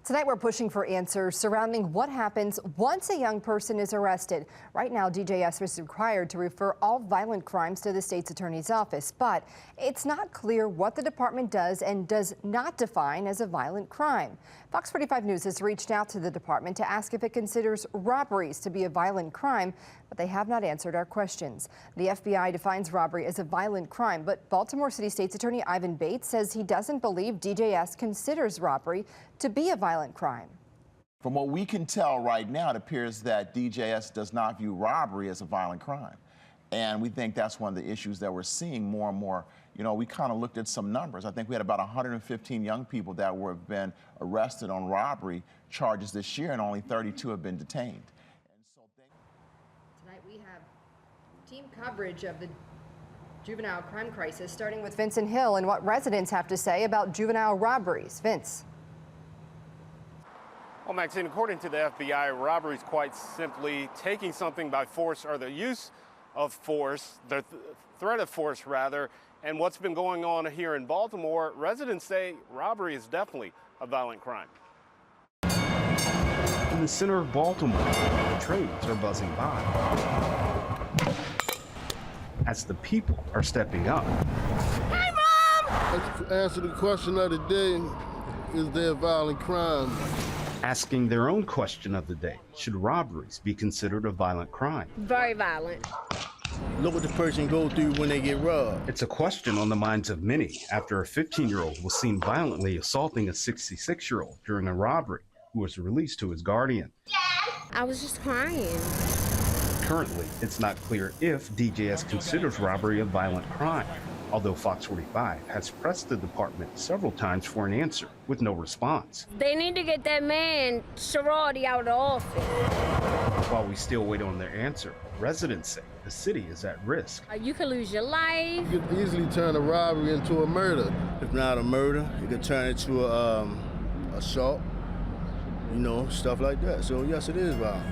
Tonight we're pushing for answers surrounding what happens once a young person is arrested. Right now, DJS is required to refer all violent crimes to the state's attorney's office, but it's not clear what the department does and does not define as a violent crime. Fox 45 News has reached out to the department to ask if it considers robberies to be a violent crime, but they have not answered our questions. The FBI defines robbery as a violent crime, but Baltimore City State's Attorney Ivan Bates says he doesn't believe DJS considers robbery to be a violent crime. From what we can tell right now, it appears that DJS does not view robbery as a violent crime. And we think that's one of the issues that we're seeing more and more. You know, we kind of looked at some numbers. I think we had about 115 young people that have been arrested on robbery charges this year, and only 32 have been detained. And so tonight we have team coverage of the juvenile crime crisis, starting with Vincent Hill and what residents have to say about juvenile robberies. Vince. Well, Maxine, according to the FBI, robbery is quite simply taking something by force or the use of force, the threat of force rather. And what's been going on here in Baltimore, residents say robbery is definitely a violent crime. In the center of Baltimore, trains are buzzing by as the people are stepping up. Hey, Mom! Let's answer the question of the day, is there a violent crime? Asking their own question of the day, should robberies be considered a violent crime? Very violent. Look what the person go through when they get robbed. It's a question on the minds of many after a 15-year-old was seen violently assaulting a 66-year-old during a robbery who was released to his guardian. I was just crying. Currently, it's not clear if DJS considers robbery a violent crime, although Fox 45 has pressed the department several times for an answer with no response. They need to get that man, Sherrody, out of the office. While we still wait on their answer, residents say the city is at risk. You could lose your life. You could easily turn a robbery into a murder. If not a murder, it could turn into a assault, you know, stuff like that. So yes, it is violent.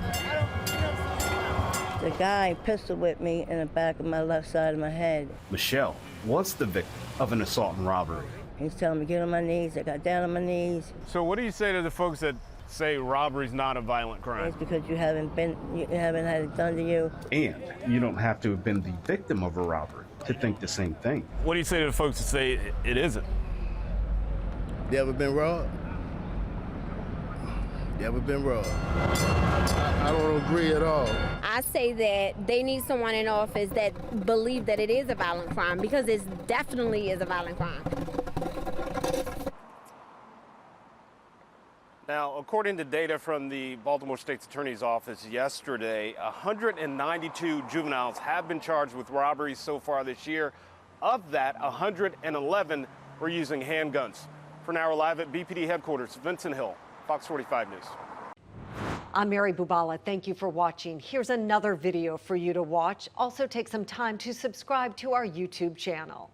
The guy pistol whipped me in the back of my left side of my head. Michelle was the victim of an assault and robbery. He's telling me get on my knees. I got down on my knees. So what do you say to the folks that say robbery's not a violent crime? It's because you haven't had it done to you. And you don't have to have been the victim of a robbery to think the same thing. What do you say to the folks that say it isn't? You ever been robbed? You ever been robbed? I don't agree at all. I say that they need someone in office that believe that it is a violent crime, because it definitely is a violent crime. Now, according to data from the Baltimore State's Attorney's Office yesterday, 192 juveniles have been charged with robberies so far this year. Of that, 111 were using handguns. For now, we're live at BPD headquarters. Vincent Hill, Fox 45 News. I'm Mary Bubala. Thank you for watching. Here's another video for you to watch. Also take some time to subscribe to our YouTube channel.